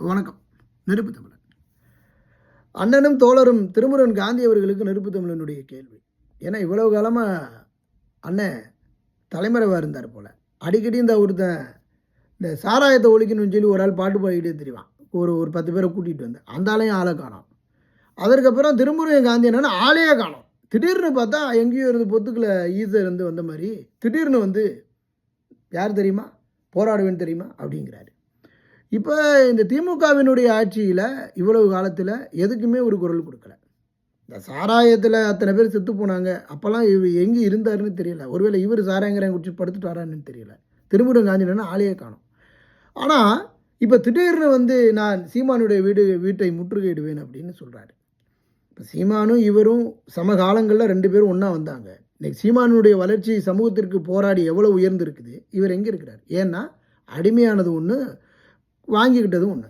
வணக்கம். நெருப்பு தமிழன். அண்ணனும் தோழரும் திருமுருகன் காந்தி அவர்களுக்கு நெருப்பு தமிழனுடைய கேள்வி. ஏன்னா இவ்வளவு காலமாக அண்ணன் தலைமறைவாக இருந்தார் போல். அடிக்கடி இந்த சாராயத்தை ஒழிக்கணும்னு சொல்லி ஒரு ஆள் பாட்டு பாடிக்கிட்டே தெரிவான். ஒரு 10 பேரை கூட்டிகிட்டு வந்து அந்த ஆளையும் ஆளை காணோம். அதற்கப்புறம் திருமுருகன் காந்தி என்னன்னா ஆளையே காணோம். திடீர்னு பார்த்தா எங்கேயோ இருந்து பொத்துக்கில் இருந்து வந்த மாதிரி திடீர்னு வந்து யார் தெரியுமா, போராடுவேன்னு தெரியுமா அப்படிங்கிறாரு. இப்போ இந்த திமுகவினுடைய ஆட்சியில் இவ்வளவு காலத்தில் எதுக்குமே ஒரு குரல் கொடுக்கல. இந்த சாராயத்தில் அத்தனை பேர் செத்து போனாங்க. அப்போல்லாம் இவர் எங்கே இருந்தாருன்னு தெரியல. ஒருவேளை இவர் சாராயங்கிறங்க குடிச்சு படுத்துட்டு வரான்னு தெரியல. திருமுருகன் காந்தினா ஆளையே காணும். ஆனால் இப்போ திடீர்னு வந்து நான் சீமானுடைய வீட்டை முற்றுகையிடுவேன் அப்படின்னு சொல்கிறாரு. இப்போ சீமானும் இவரும் சமகாலங்களில் 2 பேரும் ஒன்றா வந்தாங்க. இன்னைக்கு சீமானுடைய வளர்ச்சி சமூகத்திற்கு போராடி எவ்வளோ உயர்ந்திருக்குது. இவர் எங்கே இருக்கிறார்? ஏன்னா அடிமையானது ஒன்று, வாங்கிக்கிட்டதும் ஒன்று.